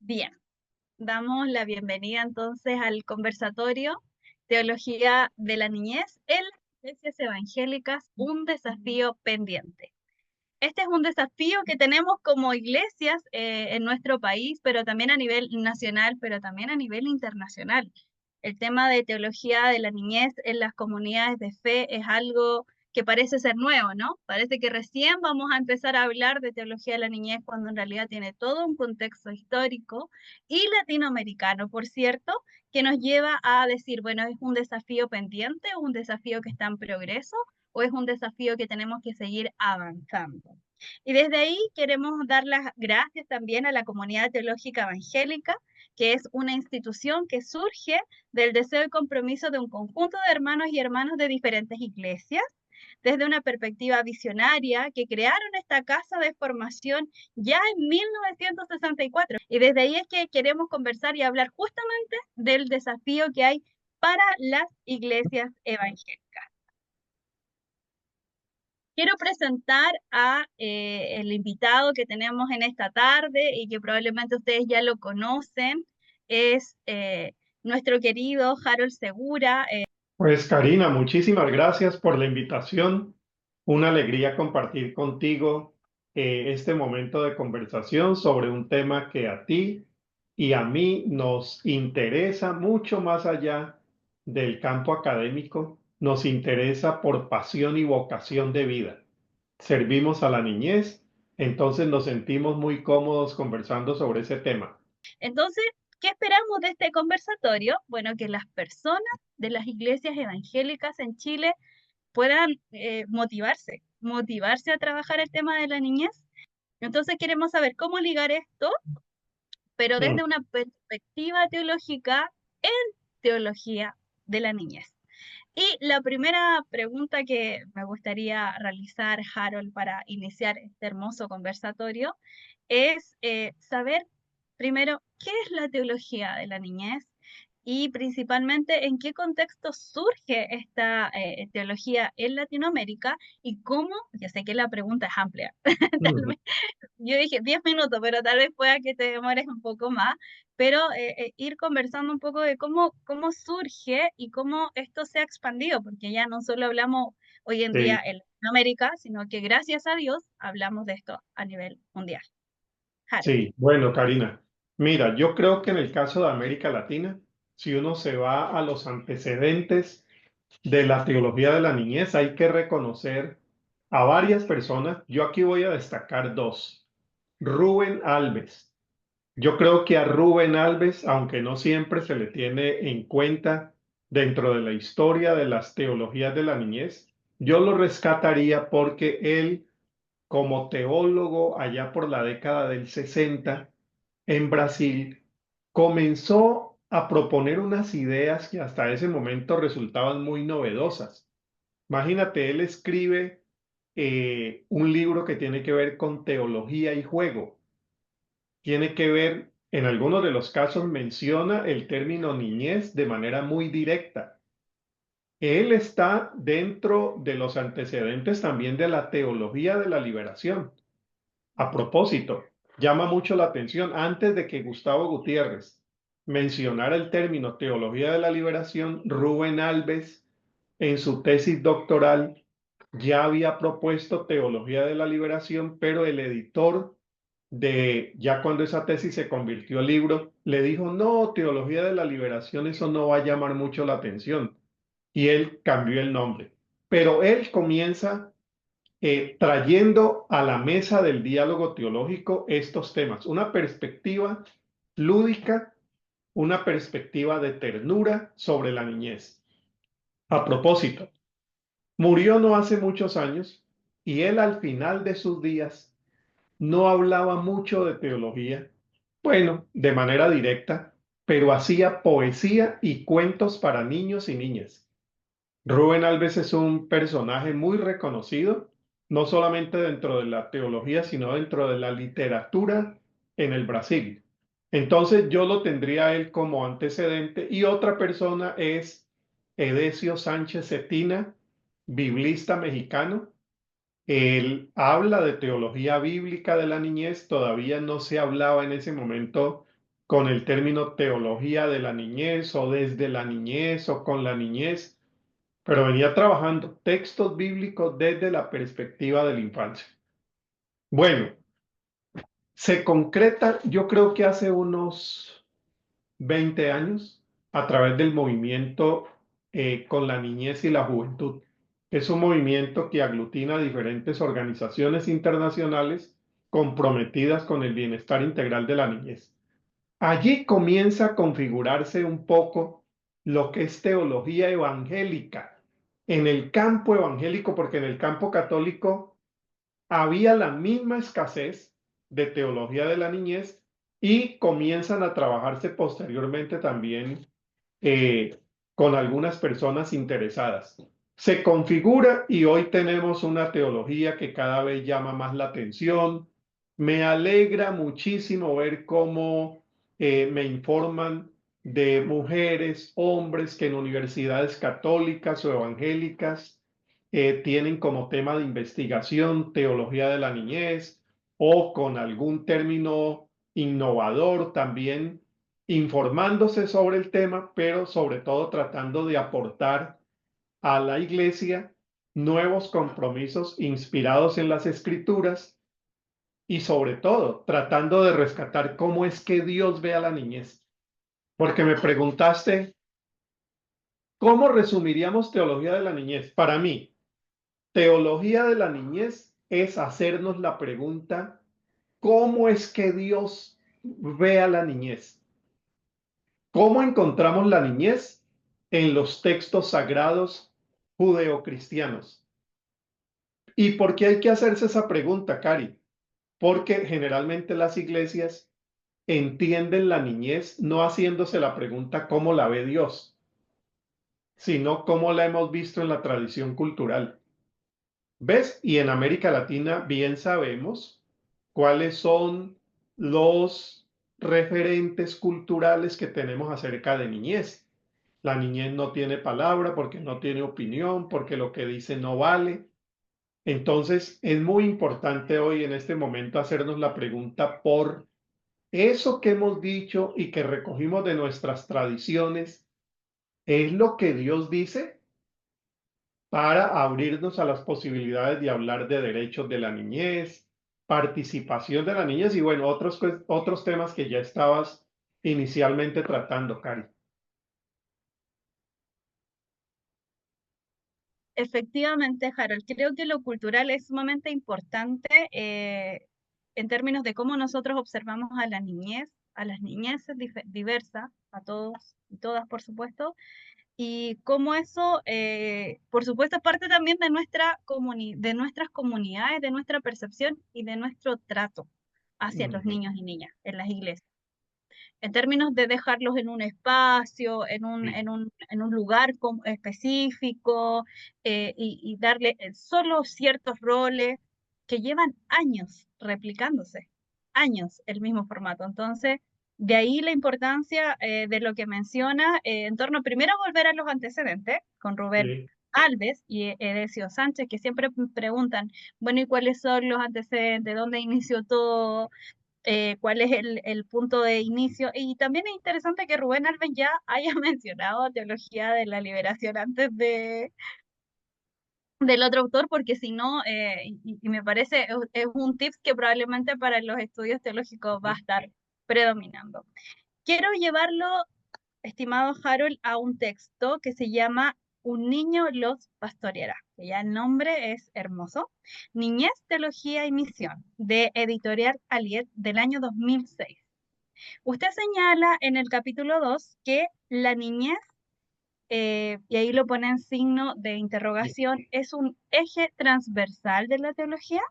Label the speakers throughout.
Speaker 1: Bien, damos la bienvenida entonces al conversatorio Teología de la Niñez en las Iglesias Evangélicas, un desafío pendiente. Este es un desafío que tenemos como iglesias en nuestro país, pero también a nivel nacional, pero también a nivel internacional. El tema de teología de la niñez en las comunidades de fe es algo que parece ser nuevo, ¿no? Parece que recién vamos a empezar a hablar de teología de la niñez cuando en realidad tiene todo un contexto histórico y latinoamericano, por cierto, que nos lleva a decir, bueno, ¿es un desafío pendiente, un desafío que está en progreso o es un desafío que tenemos que seguir avanzando? Y desde ahí queremos dar las gracias también a la comunidad teológica evangélica, que es una institución que surge del deseo y compromiso de un conjunto de hermanos y hermanas de diferentes iglesias, desde una perspectiva visionaria que crearon esta casa de formación ya en 1964. Y desde ahí es que queremos conversar y hablar justamente del desafío que hay para las iglesias evangélicas. Quiero presentar a el invitado que tenemos en esta tarde y que probablemente ustedes ya lo conocen. Es nuestro querido Harold Segura.
Speaker 2: Pues Karina, muchísimas gracias por la invitación. Una alegría compartir contigo este momento de conversación sobre un tema que a ti y a mí nos interesa mucho más allá del campo académico, nos interesa por pasión y vocación de vida. Servimos a la niñez, entonces nos sentimos muy cómodos conversando sobre ese tema.
Speaker 1: Entonces, ¿qué esperamos de este conversatorio? Bueno, que las personas de las iglesias evangélicas en Chile puedan motivarse a trabajar el tema de la niñez. Entonces queremos saber cómo ligar esto, pero
Speaker 2: Mm.
Speaker 1: desde una perspectiva teológica en teología de la niñez. Y la primera pregunta que me gustaría realizar, Harold, para iniciar este hermoso conversatorio, es saber primero qué es la teología de la niñez y principalmente en qué contexto surge esta teología en Latinoamérica y cómo, yo sé que la pregunta es amplia, tal
Speaker 2: Mm.
Speaker 1: vez yo dije 10 minutos, pero tal vez pueda que te demores un poco más, pero ir conversando un poco de cómo surge y cómo esto se ha expandido, porque ya no solo hablamos hoy en día
Speaker 2: Sí,
Speaker 1: en Latinoamérica, sino que gracias a Dios hablamos de esto a nivel mundial. Harold.
Speaker 2: sí, bueno, Karina, mira, yo creo que en el caso de América Latina, si uno se va a los antecedentes de la teología de la niñez, hay que reconocer a varias personas. Yo aquí voy a destacar dos. Rubén Alves. Yo creo que a Rubén Alves, aunque no siempre se le tiene en cuenta dentro de la historia de las teologías de la niñez, yo lo rescataría porque él, como teólogo allá por la década del 60 en Brasil, comenzó a proponer unas ideas que hasta ese momento resultaban muy novedosas. Imagínate, él escribe un libro que tiene que ver con teología y juego. Tiene que ver, en algunos de los casos menciona el término niñez de manera muy directa. Él está dentro de los antecedentes también de la teología de la liberación. A propósito, llama mucho la atención, antes de que Gustavo Gutiérrez mencionara el término teología de la liberación, Rubén Alves, en su tesis doctoral, ya había propuesto teología de la liberación, pero el editor ya cuando esa tesis se convirtió en libro, le dijo, no, teología de la liberación, eso no va a llamar mucho la atención. Y él cambió el nombre. Pero él comienza trayendo a la mesa del diálogo teológico estos temas, una perspectiva lúdica, una perspectiva de ternura sobre la niñez. A propósito, murió no hace muchos años y él al final de sus días no hablaba mucho de teología, bueno, de manera directa, pero hacía poesía y cuentos para niños y niñas. Rubén Alves es un personaje muy reconocido, no solamente dentro de la teología, sino dentro de la literatura en el Brasil. Entonces yo lo tendría a él como antecedente y otra persona es Edesio Sánchez Cetina, biblista mexicano. Él habla de teología bíblica de la niñez, todavía no se hablaba en ese momento con el término teología de la niñez o desde la niñez o con la niñez, pero venía trabajando textos bíblicos desde la perspectiva de la infancia. Bueno, se concreta, yo creo que hace unos 20 años, a través del movimiento con la niñez y la juventud. Es un movimiento que aglutina diferentes organizaciones internacionales comprometidas con el bienestar integral de la niñez. Allí comienza a configurarse un poco lo que es teología evangélica en el campo evangélico, porque en el campo católico había la misma escasez de teología de la niñez y comienzan a trabajarse posteriormente también eh, con algunas personas interesadas. Se configura y hoy tenemos una teología que cada vez llama más la atención. Me alegra muchísimo ver cómo me informan de mujeres, hombres que en universidades católicas o evangélicas tienen como tema de investigación teología de la niñez o con algún término innovador también informándose sobre el tema, pero sobre todo tratando de aportar a la iglesia nuevos compromisos inspirados en las escrituras y sobre todo tratando de rescatar cómo es que Dios ve a la niñez. Porque me preguntaste, ¿cómo resumiríamos teología de la niñez? Para mí, teología de la niñez es hacernos la pregunta, ¿cómo es que Dios ve a la niñez? ¿Cómo encontramos la niñez? En los textos sagrados judeocristianos. ¿Y por qué hay que hacerse esa pregunta, Cari? Porque generalmente las iglesias entienden la niñez no haciéndose la pregunta cómo la ve Dios, sino cómo la hemos visto en la tradición cultural. ¿Ves? Y en América Latina bien sabemos cuáles son los referentes culturales que tenemos acerca de niñez. La niñez no tiene palabra porque no tiene opinión, porque lo que dice no vale. Entonces, es muy importante hoy en este momento hacernos la pregunta por eso que hemos dicho y que recogimos de nuestras tradiciones, ¿es lo que Dios dice? Para abrirnos a las posibilidades de hablar de derechos de la niñez, participación de la niñez y bueno, otros temas que ya estabas inicialmente tratando, Cari.
Speaker 1: Efectivamente, Harold, creo que lo cultural es sumamente importante en términos de cómo nosotros observamos a la niñez, a las niñeces diversas, a todos y todas, por supuesto, y cómo eso, por supuesto, es parte también de, de nuestras comunidades, de nuestra percepción y de nuestro trato hacia los
Speaker 2: Ujú.
Speaker 1: niños y niñas en las iglesias en términos de dejarlos en un espacio,
Speaker 2: Sí.
Speaker 1: en un lugar específico y darle solo ciertos roles que llevan años replicándose, años el mismo formato. Entonces, de ahí la importancia de lo que menciona en torno primero a volver a los antecedentes con Rubén
Speaker 2: Sí.
Speaker 1: Alves y Edesio Sánchez, que siempre preguntan, bueno, ¿y cuáles son los antecedentes? ¿Dónde inició todo? Cuál es el punto de inicio. Y también es interesante que Rubén Alves ya haya mencionado teología de la liberación antes del otro autor, porque si no, y me parece, es un tip que probablemente para los estudios teológicos va a estar predominando. Quiero llevarlo, estimado Harold, a un texto que se llama Un niño los pastoreará, que ya el nombre es hermoso. Niñez, Teología y Misión, de Editorial Aliet del año 2006. Usted señala en el capítulo 2 que la niñez, y ahí lo pone en signo de
Speaker 2: Sí.
Speaker 1: interrogación, es un eje transversal de la teología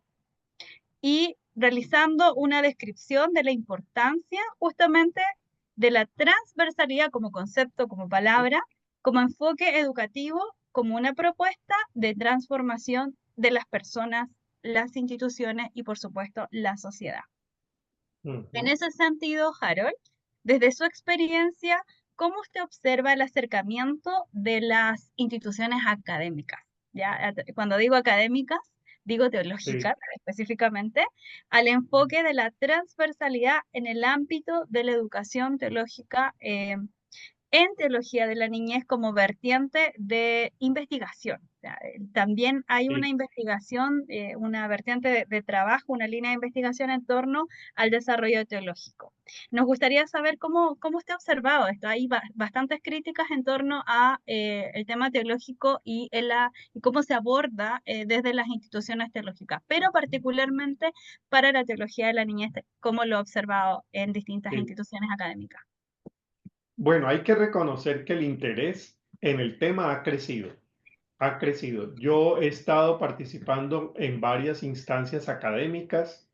Speaker 1: y realizando una descripción de la importancia justamente de la transversalidad como concepto, como palabra, como enfoque educativo, como una propuesta de transformación de las personas, las instituciones y por supuesto la sociedad. En
Speaker 2: Ujú.
Speaker 1: ese sentido, Harold, desde su experiencia, ¿cómo usted observa el acercamiento de las instituciones académicas? Ya, cuando digo académicas, digo
Speaker 2: Sí,
Speaker 1: teológica específicamente, al enfoque de la transversalidad en el ámbito de la educación teológica en teología de la niñez como vertiente de investigación. O sea, también hay una
Speaker 2: sí.
Speaker 1: investigación, una vertiente de trabajo, una línea de investigación en torno al desarrollo teológico. Nos gustaría saber cómo usted ha observado esto. Hay bastantes críticas en torno a el tema teológico y cómo se aborda desde las instituciones teológicas, pero particularmente para la teología de la niñez, como lo ha observado en distintas
Speaker 2: Sí.
Speaker 1: instituciones académicas.
Speaker 2: Bueno, hay que reconocer que el interés en el tema ha crecido. Ha crecido. Yo he estado participando en varias instancias académicas,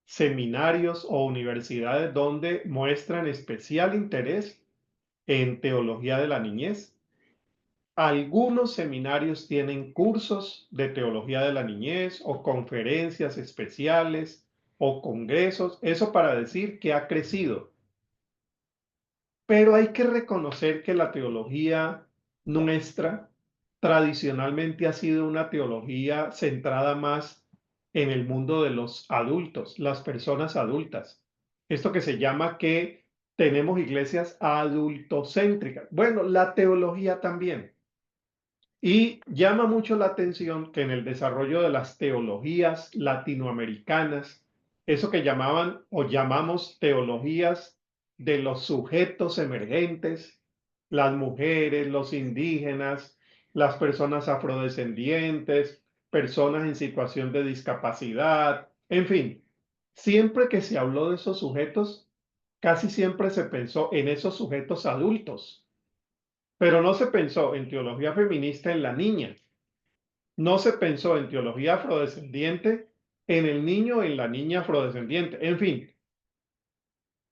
Speaker 2: seminarios o universidades donde muestran especial interés en teología de la niñez. Algunos seminarios tienen cursos de teología de la niñez o conferencias especiales o congresos. Eso para decir que ha crecido. Pero hay que reconocer que la teología nuestra tradicionalmente ha sido una teología centrada más en el mundo de los adultos, las personas adultas. Esto que se llama que tenemos iglesias adultocéntricas. Bueno, la teología también. Y llama mucho la atención que en el desarrollo de las teologías latinoamericanas, eso que llamaban o llamamos teologías de los sujetos emergentes, las mujeres, los indígenas, las personas afrodescendientes, personas en situación de discapacidad, en fin, siempre que se habló de esos sujetos, casi siempre se pensó en esos sujetos adultos, pero no se pensó en teología feminista en la niña, no se pensó en teología afrodescendiente en el niño o en la niña afrodescendiente. En fin,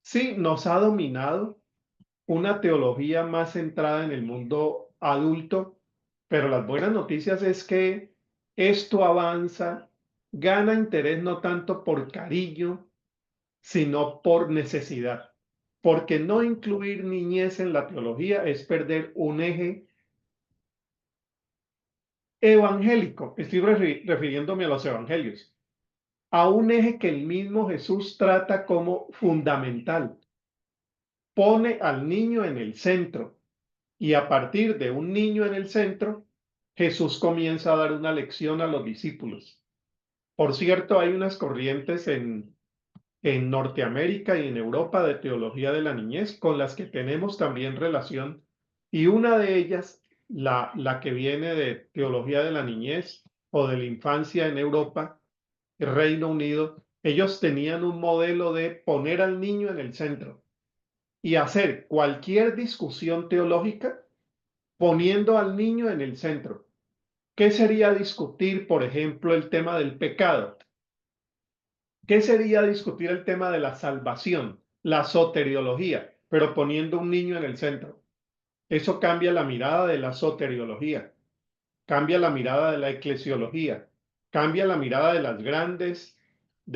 Speaker 2: sí nos ha dominado una teología más centrada en el mundo adulto, pero las buenas noticias es que esto avanza, gana interés no tanto por cariño, sino por necesidad. Porque no incluir niñez en la teología es perder un eje evangélico. Estoy refiriéndome a los evangelios, a un eje que el mismo Jesús trata como fundamental. Pone al niño en el centro y a partir de un niño en el centro, Jesús comienza a dar una lección a los discípulos. Por cierto, hay unas corrientes en Norteamérica y en Europa de teología de la niñez con las que tenemos también relación y una de ellas, la que viene de teología de la niñez o de la infancia en Europa, Reino Unido, ellos tenían un modelo de poner al niño en el centro y hacer cualquier discusión teológica poniendo al niño en el centro. ¿Qué sería discutir, por ejemplo, el tema del pecado? ¿Qué sería discutir el tema de la salvación, la soteriología, pero poniendo un niño en el centro? Eso cambia la mirada de la soteriología, cambia la mirada de la eclesiología, cambia la mirada de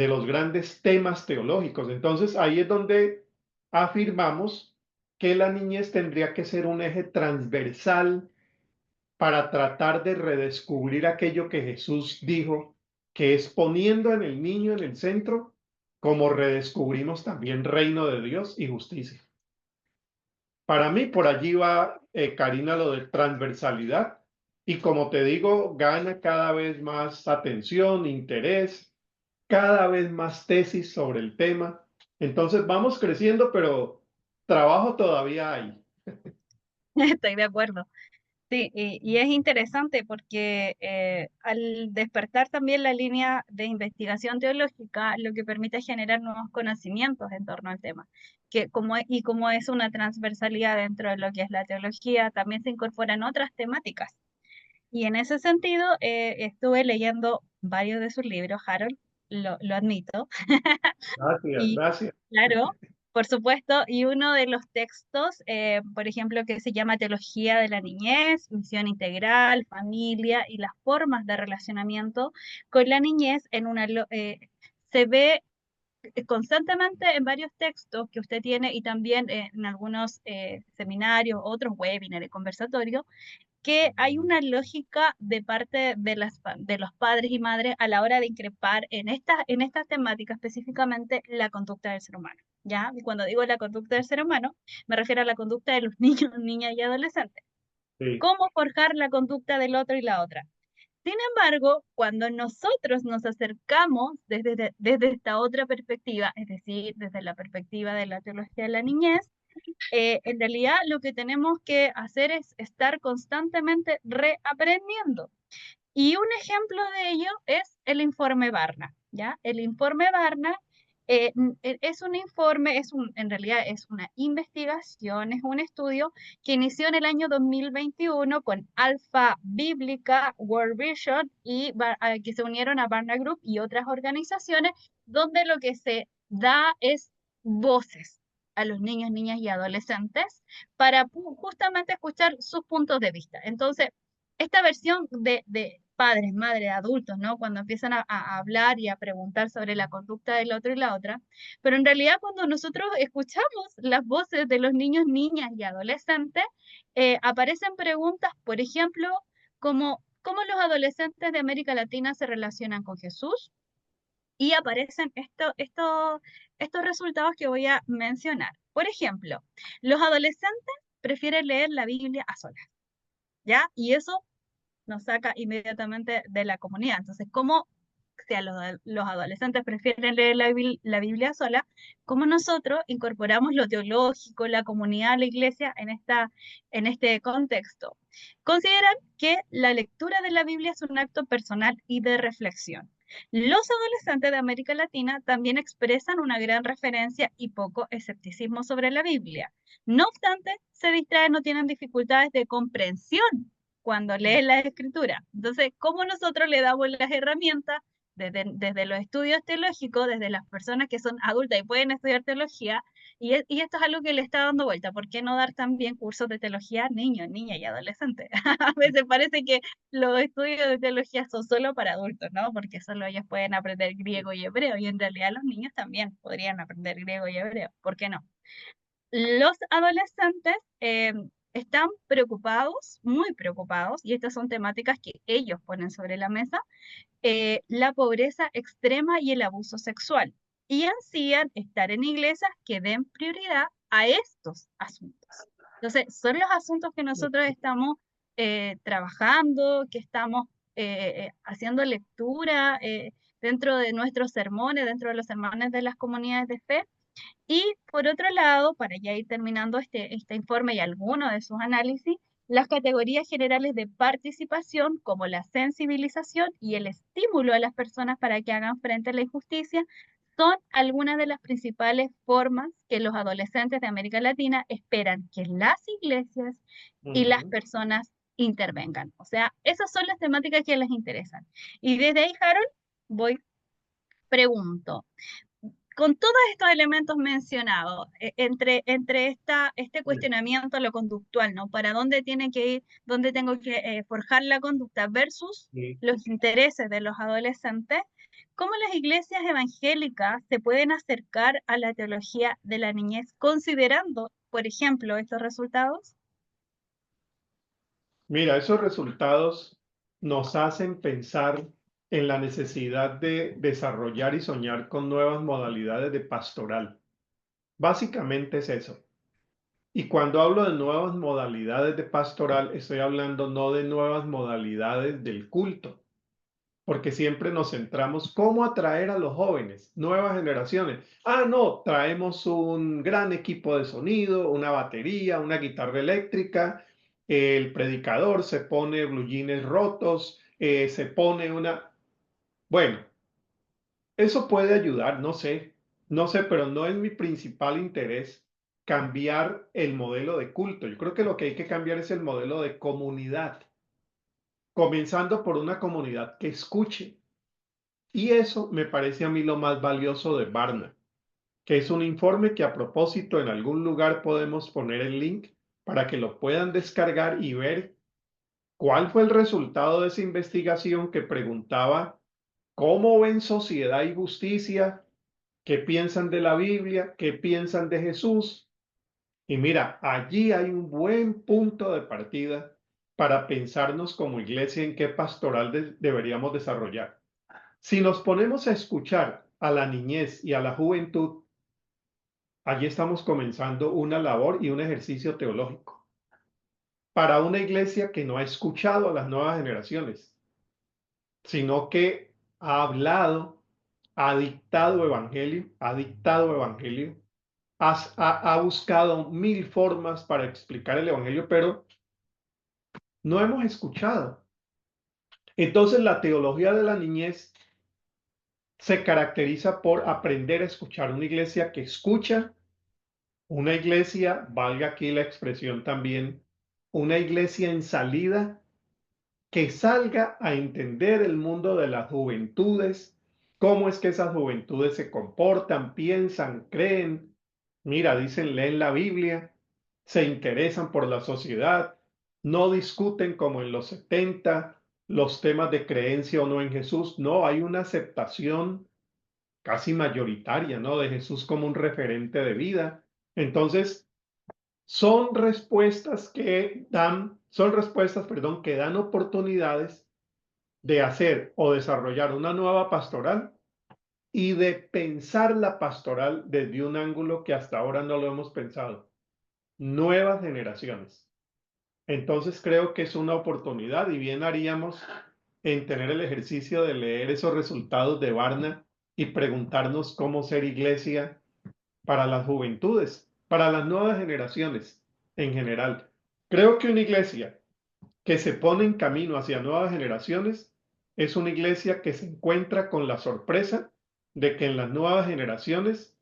Speaker 2: los grandes temas teológicos. Entonces ahí es donde afirmamos que la niñez tendría que ser un eje transversal para tratar de redescubrir aquello que Jesús dijo, que es poniendo en el niño en el centro, como redescubrimos también reino de Dios y justicia. Para mí, por allí va, Karina, lo de transversalidad. Y como te digo, gana cada vez más atención, interés, cada vez más tesis sobre el tema. Entonces vamos creciendo, pero trabajo todavía hay.
Speaker 1: Estoy de acuerdo. Sí, y es interesante porque al despertar también la línea de investigación teológica, lo que permite es generar nuevos conocimientos en torno al tema, y como es una transversalidad dentro de lo que es la teología, también se incorporan otras temáticas. Y en ese sentido, estuve leyendo varios de sus libros, Harold, lo admito,
Speaker 2: Gracias,
Speaker 1: y
Speaker 2: gracias.
Speaker 1: claro, por supuesto, y uno de los textos, por ejemplo, que se llama Teología de la Niñez, Misión Integral, Familia y las formas de relacionamiento con la niñez, se ve constantemente en varios textos que usted tiene y también en algunos seminarios, otros webinars, conversatorios, que hay una lógica de parte de los padres y madres a la hora de increpar en estas temáticas, específicamente la conducta del ser humano, ¿ya? Y cuando digo la conducta del ser humano, me refiero a la conducta de los niños, niñas y adolescentes.
Speaker 2: Sí,
Speaker 1: Cómo forjar la conducta del otro y la otra. Sin embargo, cuando nosotros nos acercamos desde esta otra perspectiva, es decir, desde la perspectiva de la teología de la niñez, en realidad lo que tenemos que hacer es estar constantemente reaprendiendo. Y un ejemplo de ello es el informe Barna, ¿ya? El informe Barna es un informe, en realidad es una investigación, es un estudio que inició en el año 2021 con Alfa Bíblica, World Vision y que se unieron a Barna Group y otras organizaciones, donde lo que se da es voces a los niños, niñas y adolescentes para justamente escuchar sus puntos de vista. Entonces, esta versión de padres, madres, adultos, ¿no? Cuando empiezan a hablar y a preguntar sobre la conducta del otro y la otra, pero en realidad cuando nosotros escuchamos las voces de los niños, niñas y adolescentes, aparecen preguntas, por ejemplo, como ¿cómo los adolescentes de América Latina se relacionan con Jesús? Y aparecen estos resultados que voy a mencionar. Por ejemplo, los adolescentes prefieren leer la Biblia a solas, ¿ya? Y eso nos saca inmediatamente de la comunidad. Entonces, ¿cómo si a los adolescentes prefieren leer la Biblia sola, cómo nosotros incorporamos lo teológico, la comunidad, la iglesia en este contexto? Consideran que la lectura de la Biblia es un acto personal y de reflexión. Los adolescentes de América Latina también expresan una gran referencia y poco escepticismo sobre la Biblia. No obstante, se distraen o tienen dificultades de comprensión cuando leen la escritura. Entonces, ¿cómo nosotros le damos las herramientas desde los estudios teológicos, desde las personas que son adultas y pueden estudiar teología? Y esto es algo que le está dando vuelta. ¿Por qué no dar también cursos de teología a niños, niñas y adolescentes? A veces parece que los estudios de teología son solo para adultos, ¿no? Porque solo ellos pueden aprender griego y hebreo, y en realidad los niños también podrían aprender griego y hebreo. ¿Por qué no? Los adolescentes están preocupados, muy preocupados, y estas son temáticas que ellos ponen sobre la mesa, la pobreza extrema y el abuso sexual. Y ansían estar en iglesias que den prioridad a estos asuntos. Entonces, son los asuntos que nosotros estamos trabajando, que estamos haciendo lectura dentro de nuestros sermones, dentro de los sermones de las comunidades de fe. Y por otro lado, para ya ir terminando este informe y algunos de sus análisis, las categorías generales de participación, como la sensibilización y el estímulo a las personas para que hagan frente a la injusticia, son algunas de las principales formas que los adolescentes de América Latina esperan que las iglesias y las
Speaker 2: ujú.
Speaker 1: personas intervengan. O sea, esas son las temáticas que les interesan. Y desde ahí, Harold, pregunto, con todos estos elementos mencionados, entre este cuestionamiento, lo conductual, ¿no? ¿Para dónde tiene que ir, dónde tengo que forjar la conducta versus
Speaker 2: Sí.
Speaker 1: los intereses de los adolescentes? ¿Cómo las iglesias evangélicas se pueden acercar a la teología de la niñez considerando, por ejemplo, estos resultados?
Speaker 2: Mira, esos resultados nos hacen pensar en la necesidad de desarrollar y soñar con nuevas modalidades de pastoral. Básicamente es eso. Y cuando hablo de nuevas modalidades de pastoral, estoy hablando no de nuevas modalidades del culto, porque siempre nos centramos cómo atraer a los jóvenes, nuevas generaciones. Ah, no, traemos un gran equipo de sonido, una batería, una guitarra eléctrica, el predicador se pone blue jeans rotos, se pone una... Bueno, eso puede ayudar, no sé, pero no es mi principal interés cambiar el modelo de culto. Yo creo que lo que hay que cambiar es el modelo de comunidad, comenzando por una comunidad que escuche. Y eso me parece a mí lo más valioso de Barna, que es un informe que a propósito en algún lugar podemos poner el link para que lo puedan descargar y ver cuál fue el resultado de esa investigación que preguntaba cómo ven sociedad y justicia, qué piensan de la Biblia, qué piensan de Jesús. Y mira, allí hay un buen punto de partida para pensarnos como iglesia en qué pastoral deberíamos desarrollar. Si nos ponemos a escuchar a la niñez y a la juventud, allí estamos comenzando una labor y un ejercicio teológico para una iglesia que no ha escuchado a las nuevas generaciones, sino que ha hablado, ha dictado evangelio, ha buscado mil formas para explicar el evangelio, pero no hemos escuchado. Entonces la teología de la niñez se caracteriza por aprender a escuchar, una iglesia que escucha, una iglesia, valga aquí la expresión también, una iglesia en salida que salga a entender el mundo de las juventudes, cómo es que esas juventudes se comportan, piensan, creen, mira, dicen, leen la Biblia, se interesan por la sociedad, no discuten como en los 70 los temas de creencia o no en Jesús, no, hay una aceptación casi mayoritaria, ¿no? De Jesús como un referente de vida. Entonces, son respuestas, perdón, que dan oportunidades de hacer o desarrollar una nueva pastoral y de pensar la pastoral desde un ángulo que hasta ahora no lo hemos pensado. Nuevas generaciones. Entonces creo que es una oportunidad y bien haríamos en tener el ejercicio de leer esos resultados de Barna y preguntarnos cómo ser iglesia para las juventudes, para las nuevas generaciones en general. Creo que una iglesia que se pone en camino hacia nuevas generaciones es una iglesia que se encuentra con la sorpresa de que en las nuevas generaciones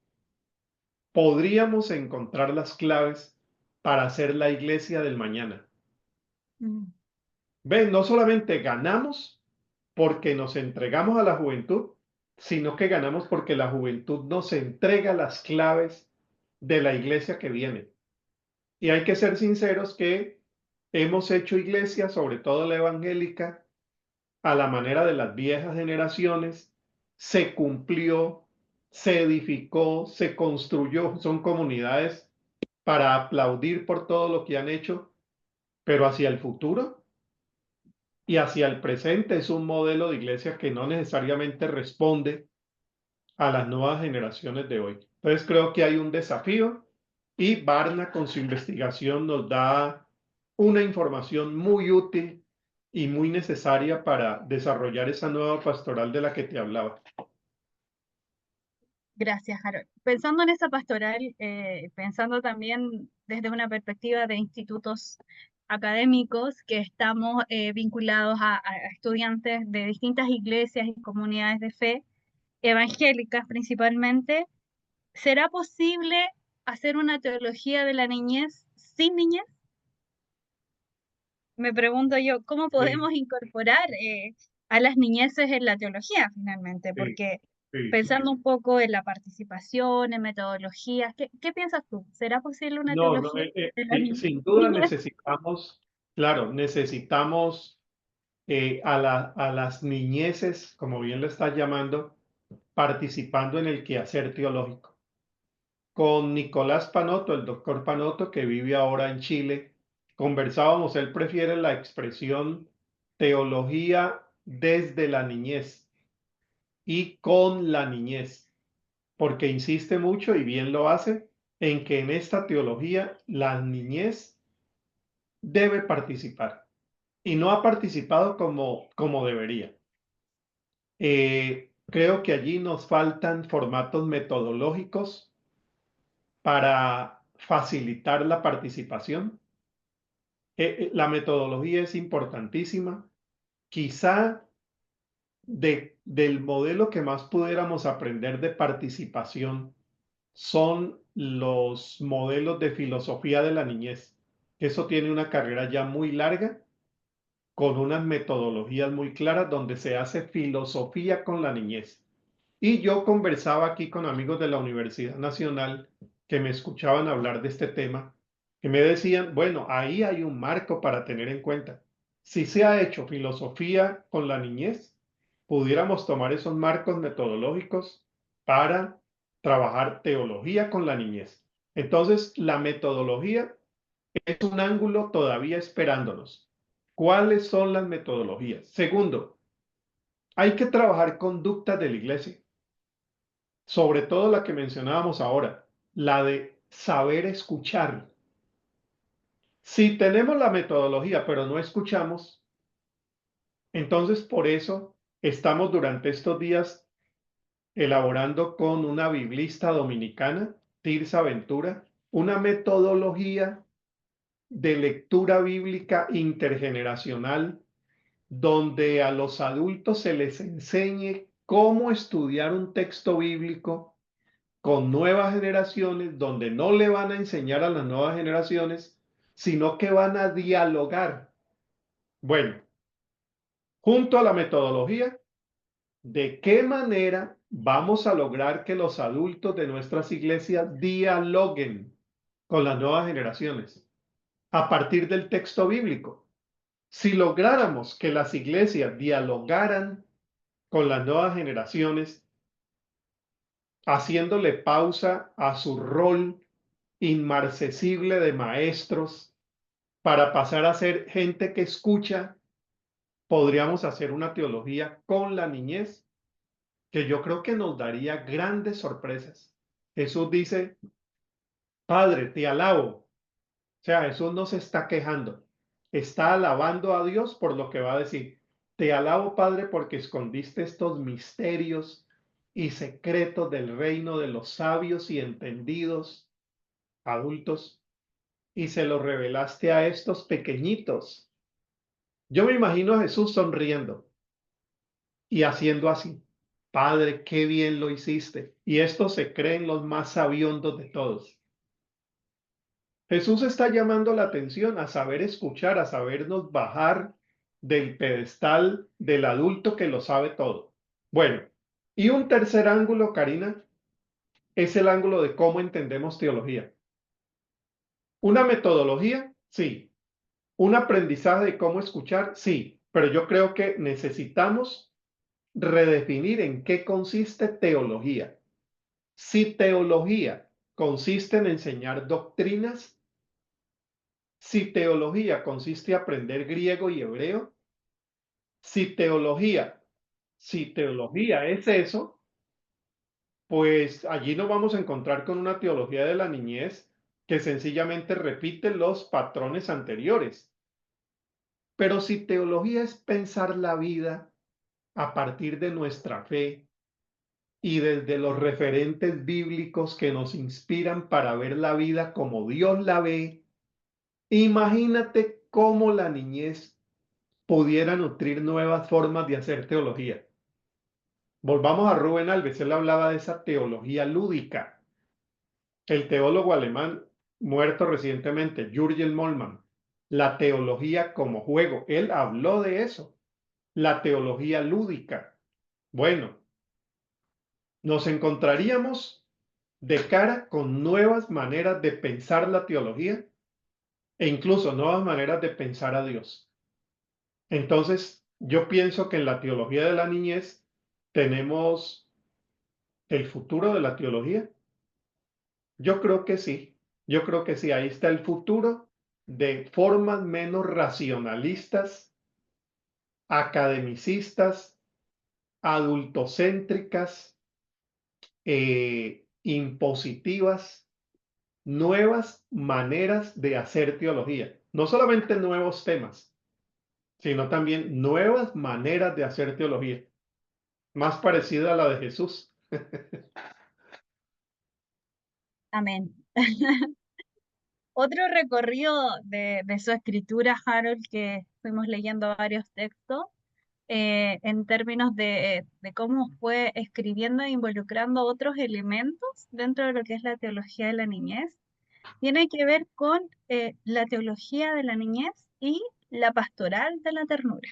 Speaker 2: podríamos encontrar las claves para ser la iglesia del mañana.
Speaker 1: Mm.
Speaker 2: Ven, no solamente ganamos porque nos entregamos a la juventud, sino que ganamos porque la juventud nos entrega las claves de la iglesia que viene. Y hay que ser sinceros que hemos hecho iglesia, sobre todo la evangélica, a la manera de las viejas generaciones, se cumplió, se edificó, se construyó, son comunidades para aplaudir por todo lo que han hecho, pero hacia el futuro y hacia el presente es un modelo de iglesia que no necesariamente responde a las nuevas generaciones de hoy. Entonces creo que hay un desafío y Barna con su investigación nos da una información muy útil y muy necesaria para desarrollar esa nueva pastoral de la que te hablaba.
Speaker 1: Gracias, Harold. Pensando en esa pastoral, pensando también desde una perspectiva de institutos académicos que estamos vinculados a estudiantes de distintas iglesias y comunidades de fe, evangélicas principalmente, ¿será posible hacer una teología de la niñez sin niñez? Me pregunto yo, ¿cómo
Speaker 2: Sí,
Speaker 1: podemos incorporar a las niñeces en la teología finalmente?
Speaker 2: sí,
Speaker 1: Porque
Speaker 2: sí.
Speaker 1: pensando un poco en la participación, en metodologías, ¿qué piensas tú? ¿Será posible una
Speaker 2: No, no,
Speaker 1: teología de la
Speaker 2: sí, sin duda
Speaker 1: niñez?
Speaker 2: necesitamos, claro, necesitamos a las niñeces, como bien le estás llamando, participando en el quehacer teológico. Con Nicolás Panoto, el doctor Panoto, que vive ahora en Chile, conversábamos, él prefiere la expresión teología desde la niñez y con la niñez, porque insiste mucho y bien lo hace en que en esta teología la niñez debe participar y no ha participado como debería. Creo que allí nos faltan formatos metodológicos para facilitar la participación. La metodología es importantísima. Quizá del modelo que más pudiéramos aprender de participación son los modelos de filosofía de la niñez. Eso tiene una carrera ya muy larga, con unas metodologías muy claras donde se hace filosofía con la niñez. Y yo conversaba aquí con amigos de la Universidad Nacional que me escuchaban hablar de este tema, que me decían, bueno, ahí hay un marco para tener en cuenta. Si se ha hecho filosofía con la niñez, pudiéramos tomar esos marcos metodológicos para trabajar teología con la niñez. Entonces, la metodología es un ángulo todavía esperándonos. ¿Cuáles son las metodologías? Segundo, hay que trabajar conductas de la iglesia, sobre todo la que mencionábamos ahora, la de saber escuchar. Si tenemos la metodología, pero no escuchamos, entonces por eso estamos durante estos días elaborando con una biblista dominicana, Tirsa Ventura, una metodología de lectura bíblica intergeneracional donde a los adultos se les enseñe cómo estudiar un texto bíblico con nuevas generaciones, donde no le van a enseñar a las nuevas generaciones, sino que van a dialogar. Bueno, junto a la metodología, ¿de qué manera vamos a lograr que los adultos de nuestras iglesias dialoguen con las nuevas generaciones a partir del texto bíblico? Si lográramos que las iglesias dialogaran con las nuevas generaciones, haciéndole pausa a su rol inmarcesible de maestros para pasar a ser gente que escucha, podríamos hacer una teología con la niñez que yo creo que nos daría grandes sorpresas. Jesús dice, Padre, te alabo. O sea, Jesús no se está quejando, está alabando a Dios por lo que va a decir. Te alabo, Padre, porque escondiste estos misterios y secretos del reino de los sabios y entendidos adultos y se los revelaste a estos pequeñitos. Yo me imagino a Jesús sonriendo y haciendo así. Padre, qué bien lo hiciste. Y estos se creen los más sabiondos de todos. Jesús está llamando la atención a saber escuchar, a sabernos bajar del pedestal del adulto que lo sabe todo. Bueno, y un tercer ángulo, Karina, es el ángulo de cómo entendemos teología. Una metodología, sí. Un aprendizaje de cómo escuchar, sí. Pero yo creo que necesitamos redefinir en qué consiste teología. Si teología consiste en enseñar doctrinas, si teología consiste en aprender griego y hebreo, si teología, si teología es eso, pues allí nos vamos a encontrar con una teología de la niñez que sencillamente repite los patrones anteriores. Pero si teología es pensar la vida a partir de nuestra fe y desde los referentes bíblicos que nos inspiran para ver la vida como Dios la ve, imagínate cómo la niñez pudiera nutrir nuevas formas de hacer teología. Volvamos a Rubén Alves, él hablaba de esa teología lúdica. El teólogo alemán muerto recientemente, Jürgen Moltmann, la teología como juego, él habló de eso, la teología lúdica. Bueno, nos encontraríamos de cara con nuevas maneras de pensar la teología e incluso nuevas maneras de pensar a Dios. Entonces, yo pienso que en la teología de la niñez tenemos el futuro de la teología. Yo creo que sí, yo creo que sí, ahí está el futuro de formas menos racionalistas, academicistas, adultocéntricas, impositivas, nuevas maneras de hacer teología. No solamente nuevos temas, sino también nuevas maneras de hacer teología, más parecida a la de Jesús.
Speaker 1: Amén. Otro recorrido de su escritura, Harold, que fuimos leyendo varios textos, en términos de cómo fue escribiendo e involucrando otros elementos dentro de lo que es la teología de la niñez, tiene que ver con la teología de la niñez y la pastoral de la ternura.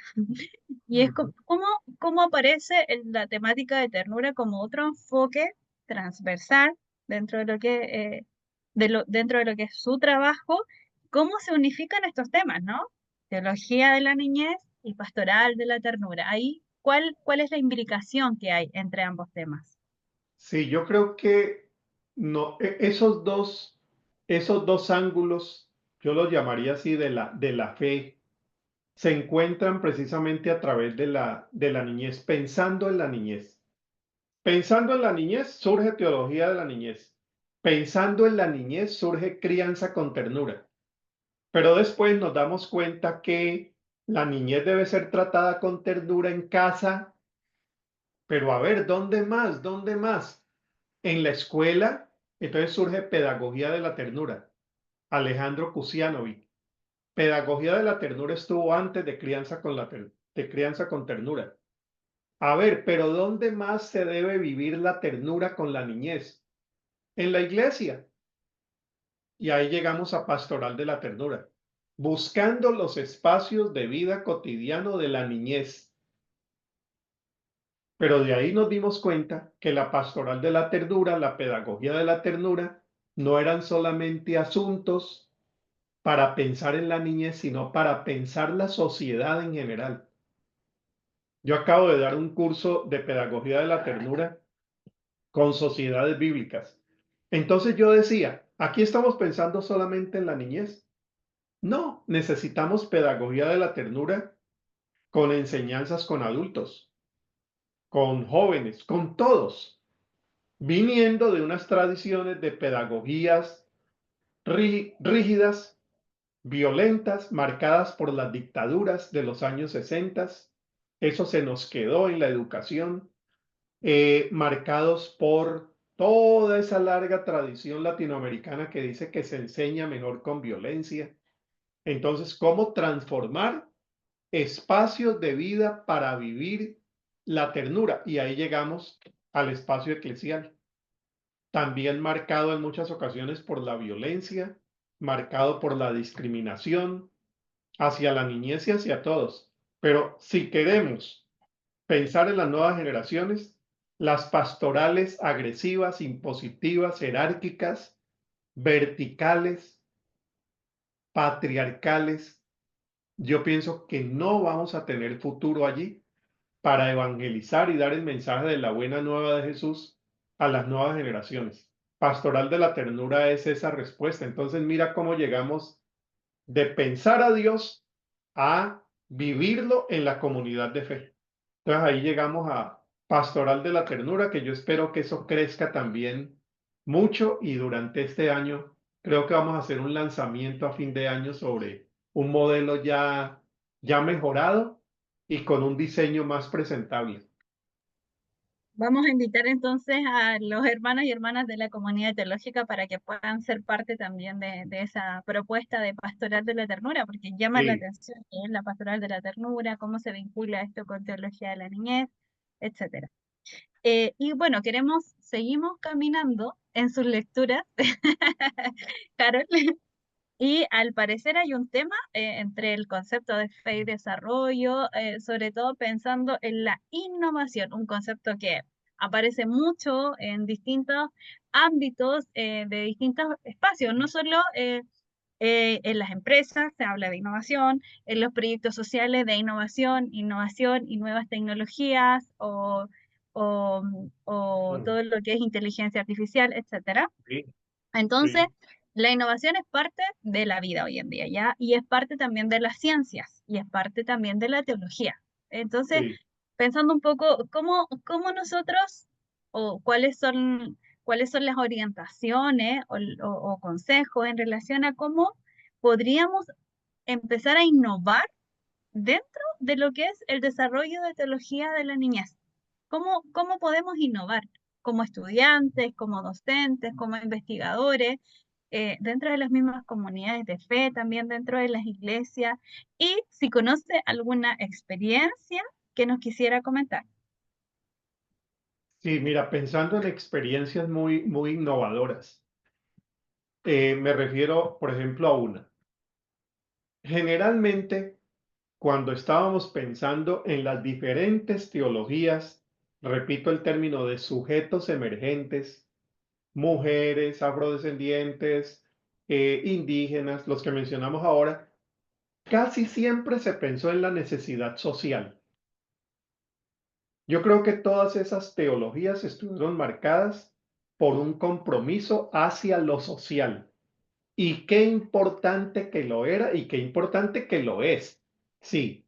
Speaker 1: Y es cómo aparece la temática de ternura como otro enfoque transversal dentro de lo que, dentro de lo que es su trabajo, cómo se unifican estos temas, ¿no? Teología de la niñez y pastoral de la ternura. Ahí, ¿cuál es la imbricación que hay entre ambos temas?
Speaker 2: Sí, yo creo que no, esos dos ángulos, yo los llamaría así de la fe, se encuentran precisamente a través de la niñez, pensando en la niñez. Pensando en la niñez surge teología de la niñez. Pensando en la niñez surge crianza con ternura. Pero después nos damos cuenta que la niñez debe ser tratada con ternura en casa, pero a ver, ¿dónde más? ¿Dónde más? En la escuela, entonces surge pedagogía de la ternura. Alejandro Kusianovic. Pedagogía de la ternura estuvo antes de de crianza con ternura. A ver, pero ¿dónde más se debe vivir la ternura con la niñez? En la iglesia. Y ahí llegamos a Pastoral de la Ternura, buscando los espacios de vida cotidiano de la niñez. Pero de ahí nos dimos cuenta que la Pastoral de la Ternura, la pedagogía de la ternura, no eran solamente asuntos para pensar en la niñez, sino para pensar la sociedad en general. Yo acabo de dar un curso de pedagogía de la ternura con sociedades bíblicas. Entonces yo decía, aquí estamos pensando solamente en la niñez. No, necesitamos pedagogía de la ternura con enseñanzas con adultos, con jóvenes, con todos, viniendo de unas tradiciones de pedagogías rígidas, violentas, marcadas por las dictaduras de los años 60. Eso se nos quedó en la educación, marcados por toda esa larga tradición latinoamericana que dice que se enseña mejor con violencia. Entonces, ¿cómo transformar espacios de vida para vivir la ternura? Y ahí llegamos al espacio eclesial, también marcado en muchas ocasiones por la violencia, marcado por la discriminación hacia la niñez y hacia todos. Pero si queremos pensar en las nuevas generaciones, las pastorales agresivas, impositivas, jerárquicas, verticales, patriarcales, yo pienso que no vamos a tener futuro allí para evangelizar y dar el mensaje de la buena nueva de Jesús a las nuevas generaciones. Pastoral de la ternura es esa respuesta. Entonces mira cómo llegamos de pensar a Dios a vivirlo en la comunidad de fe. Entonces ahí llegamos a Pastoral de la Ternura, que yo espero que eso crezca también mucho y durante este año creo que vamos a hacer un lanzamiento a fin de año sobre un modelo ya mejorado y con un diseño más presentable.
Speaker 1: Vamos a invitar entonces a los hermanos y hermanas de la comunidad teológica para que puedan ser parte también de esa propuesta de pastoral de la ternura, porque llama la
Speaker 2: Sí,
Speaker 1: atención qué es la pastoral de la ternura, cómo se vincula esto con teología de la niñez, etcétera. Y bueno, seguimos caminando en sus lecturas, Carol, y al parecer hay un tema entre el concepto de fe y desarrollo, sobre todo pensando en la innovación, un concepto que aparece mucho en distintos ámbitos de distintos espacios, no solo en las empresas se habla de innovación, en los proyectos sociales de innovación y nuevas tecnologías o, o
Speaker 2: mm,
Speaker 1: todo lo que es inteligencia artificial, etcétera.
Speaker 2: sí,
Speaker 1: Entonces,
Speaker 2: sí,
Speaker 1: la innovación es parte de la vida hoy en día, ¿ya? Y es parte también de las ciencias y es parte también de la teología. Entonces,
Speaker 2: sí.
Speaker 1: pensando un poco cómo nosotros o cuáles son las orientaciones o consejos en relación a cómo podríamos empezar a innovar dentro de lo que es el desarrollo de teología de la niñez. ¿Cómo podemos innovar como estudiantes, como docentes, como investigadores, dentro de las mismas comunidades de fe, también dentro de las iglesias? Y si conoce alguna experiencia que nos quisiera comentar.
Speaker 2: Sí, mira, pensando en experiencias muy innovadoras, me refiero, por ejemplo, a una. Generalmente, cuando estábamos pensando en las diferentes teologías, repito el término de sujetos emergentes, mujeres, afrodescendientes, indígenas, los que mencionamos ahora, casi siempre se pensó en la necesidad social. Yo creo que todas esas teologías estuvieron marcadas por un compromiso hacia lo social. Y qué importante que lo era y qué importante que lo es. Sí,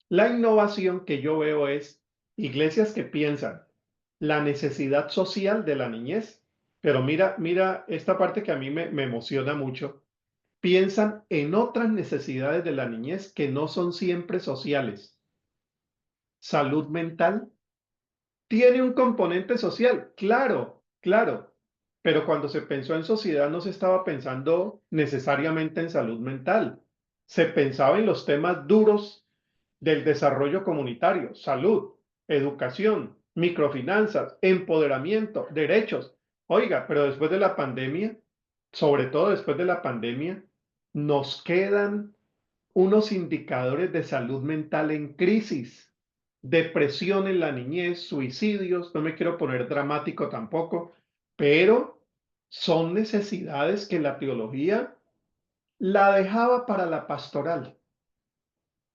Speaker 2: la innovación que yo veo es iglesias que piensan la necesidad social de la niñez, pero mira esta parte que a mí me emociona mucho. Piensan en otras necesidades de la niñez que no son siempre sociales. Salud mental tiene un componente social, claro, claro, pero cuando se pensó en sociedad no se estaba pensando necesariamente en salud mental, se pensaba en los temas duros del desarrollo comunitario, salud, educación, microfinanzas, empoderamiento, derechos. Oiga, pero después de la pandemia, sobre todo después de la pandemia, nos quedan unos indicadores de salud mental en crisis, depresión en la niñez, suicidios, no me quiero poner dramático tampoco, pero son necesidades que la teología la dejaba para la pastoral,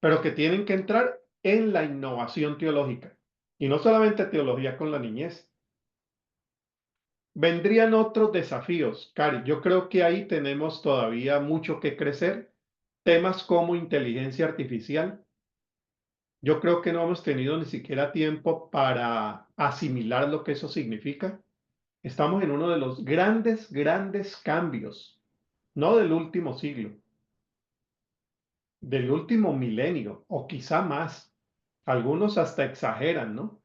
Speaker 2: pero que tienen que entrar en la innovación teológica. Y no solamente teología con la niñez. Vendrían otros desafíos, Cari. Yo creo que ahí tenemos todavía mucho que crecer. Temas como inteligencia artificial. Yo creo que no hemos tenido ni siquiera tiempo para asimilar lo que eso significa. Estamos en uno de los grandes, grandes cambios, no del último siglo, del último milenio o quizá más. Algunos hasta exageran, ¿no?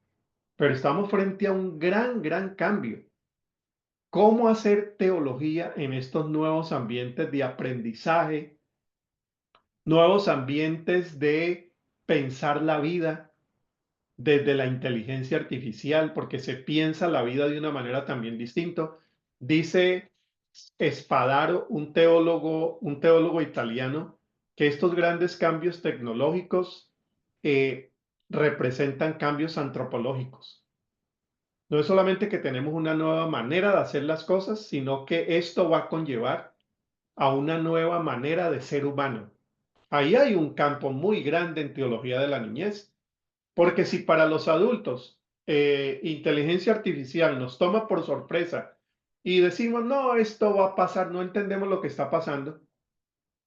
Speaker 2: Pero estamos frente a un gran, gran cambio. ¿Cómo hacer teología en estos nuevos ambientes de aprendizaje, nuevos ambientes de pensar la vida desde la inteligencia artificial, porque se piensa la vida de una manera también distinta? Dice Spadaro, un teólogo italiano, que estos grandes cambios tecnológicos representan cambios antropológicos. No es solamente que tenemos una nueva manera de hacer las cosas, sino que esto va a conllevar a una nueva manera de ser humano. Ahí hay un campo muy grande en teología de la niñez, porque si para los adultos inteligencia artificial nos toma por sorpresa y decimos, no, esto va a pasar, no entendemos lo que está pasando,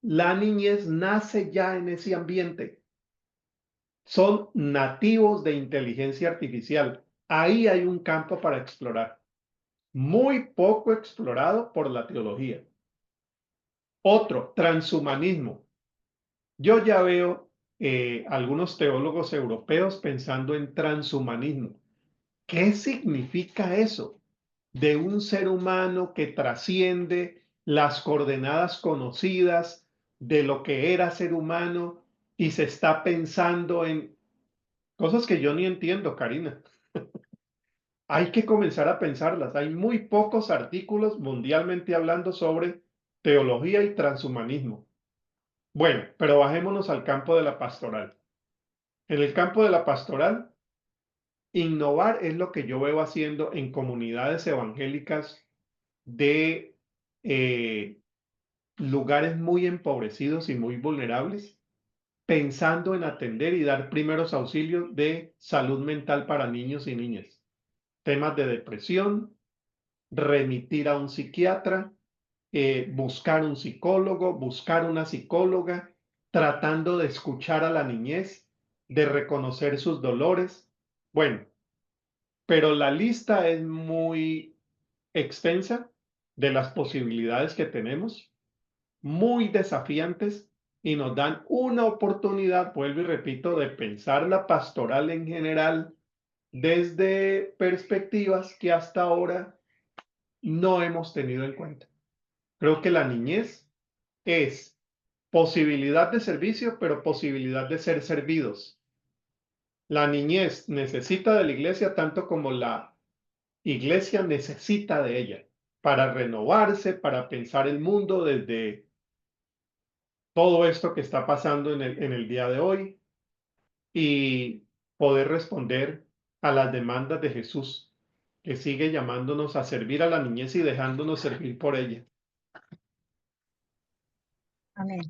Speaker 2: la niñez nace ya en ese ambiente. Son nativos de inteligencia artificial. Ahí hay un campo para explorar, muy poco explorado por la teología. Otro, transhumanismo. Yo ya veo algunos teólogos europeos pensando en transhumanismo. ¿Qué significa eso? De un ser humano que trasciende las coordenadas conocidas de lo que era ser humano y se está pensando en cosas que yo ni entiendo, Karina. Hay que comenzar a pensarlas. Hay muy pocos artículos mundialmente hablando sobre teología y transhumanismo. Bueno, pero bajémonos al campo de la pastoral. En el campo de la pastoral, innovar es lo que yo veo haciendo en comunidades evangélicas de lugares muy empobrecidos y muy vulnerables, pensando en atender y dar primeros auxilios de salud mental para niños y niñas. Temas de depresión, remitir a un psiquiatra, buscar un psicólogo, buscar una psicóloga, tratando de escuchar a la niñez, de reconocer sus dolores. Bueno, pero la lista es muy extensa de las posibilidades que tenemos, muy desafiantes y nos dan una oportunidad, vuelvo y repito, de pensar la pastoral en general desde perspectivas que hasta ahora no hemos tenido en cuenta. Creo que la niñez es posibilidad de servicio, pero posibilidad de ser servidos. La niñez necesita de la iglesia tanto como la iglesia necesita de ella para renovarse, para pensar el mundo desde todo esto que está pasando en el día de hoy y poder responder a las demandas de Jesús, que sigue llamándonos a servir a la niñez y dejándonos servir por ella.
Speaker 1: Amén.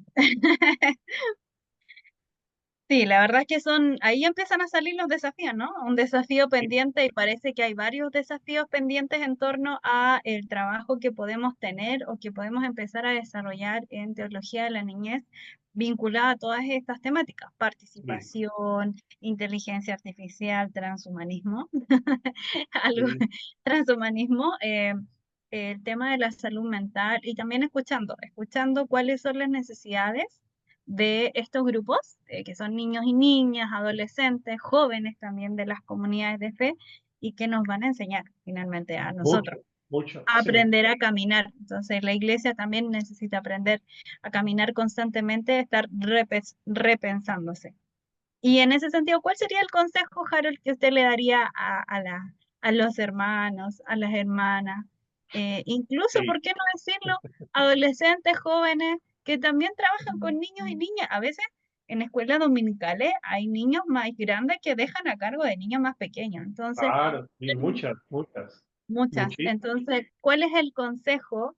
Speaker 1: Sí, la verdad es que ahí empiezan a salir los desafíos, ¿no? Un desafío pendiente y parece que hay varios desafíos pendientes en torno a el trabajo que podemos tener o que podemos empezar a desarrollar en teología de la niñez vinculada a todas estas temáticas:
Speaker 2: Sí,
Speaker 1: participación, inteligencia artificial, transhumanismo, algo,
Speaker 2: sí,
Speaker 1: transhumanismo, el tema de la salud mental y también escuchando cuáles son las necesidades de estos grupos, que son niños y niñas, adolescentes, jóvenes también de las comunidades de fe, y que nos van a enseñar finalmente a nosotros
Speaker 2: mucho, mucho,
Speaker 1: a
Speaker 2: sí,
Speaker 1: aprender a caminar. Entonces, la iglesia también necesita aprender a caminar constantemente, estar repensándose. Y en ese sentido, ¿cuál sería el consejo, Harold, que usted le daría a los hermanos, a las hermanas, incluso,
Speaker 2: sí,
Speaker 1: ¿por qué no decirlo?, adolescentes, jóvenes, que también trabajan con niños y niñas? A veces en escuelas dominicales hay niños más grandes que dejan a cargo de niños más pequeños. Entonces,
Speaker 2: claro, sí, muchas, muchas,
Speaker 1: muchas.
Speaker 2: muchísimas.
Speaker 1: Entonces, ¿cuál es el consejo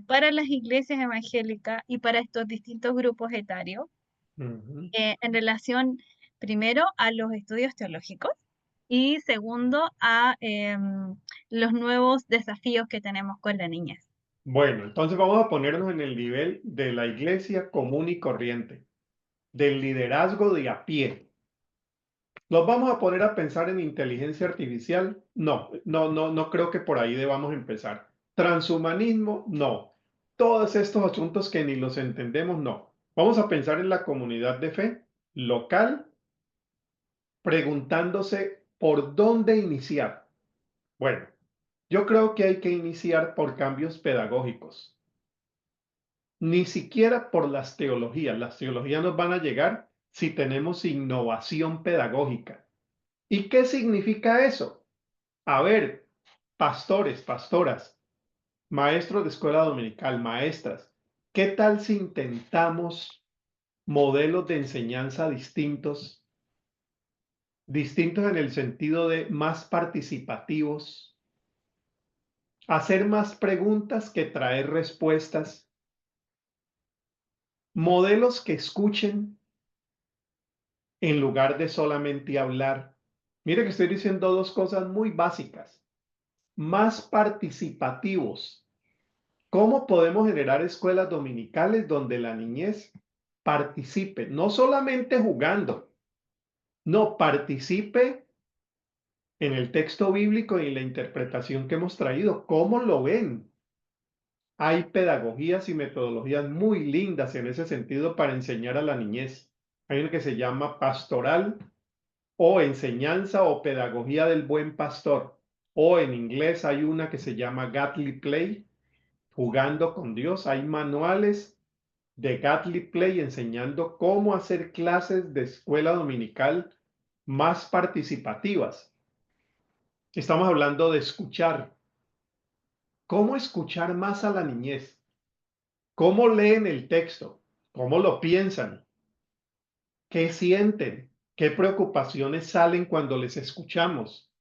Speaker 1: para las iglesias evangélicas y para estos distintos grupos etarios
Speaker 2: Ujú.
Speaker 1: en relación, primero, a los estudios teológicos y segundo, a los nuevos desafíos que tenemos con la niñez?
Speaker 2: Bueno, entonces vamos a ponernos en el nivel de la iglesia común y corriente, del liderazgo de a pie. ¿Los vamos a poner a pensar en inteligencia artificial? No, no, no, no creo que por ahí debamos empezar. Transhumanismo, no. Todos estos asuntos que ni los entendemos, no. Vamos a pensar en la comunidad de fe local, preguntándose por dónde iniciar. Bueno, yo creo que hay que iniciar por cambios pedagógicos, ni siquiera por las teologías. Las teologías nos van a llegar si tenemos innovación pedagógica. ¿Y qué significa eso? A ver, pastores, pastoras, maestros de escuela dominical, maestras, ¿qué tal si intentamos modelos de enseñanza distintos, distintos en el sentido de más participativos, hacer más preguntas que traer respuestas, modelos que escuchen en lugar de solamente hablar? Mire que estoy diciendo dos cosas muy básicas: más participativos. ¿Cómo podemos generar escuelas dominicales donde la niñez participe? No solamente jugando, no, participe en el texto bíblico y en la interpretación que hemos traído. ¿Cómo lo ven? Hay pedagogías y metodologías muy lindas en ese sentido para enseñar a la niñez. Hay una que se llama pastoral o enseñanza o pedagogía del buen pastor. O en inglés hay una que se llama Godly Play, jugando con Dios. Hay manuales de Godly Play enseñando cómo hacer clases de escuela dominical más participativas. Estamos hablando de escuchar. ¿Cómo escuchar más a la niñez? ¿Cómo leen el texto? ¿Cómo lo piensan? ¿Qué sienten? ¿Qué preocupaciones salen cuando les escuchamos?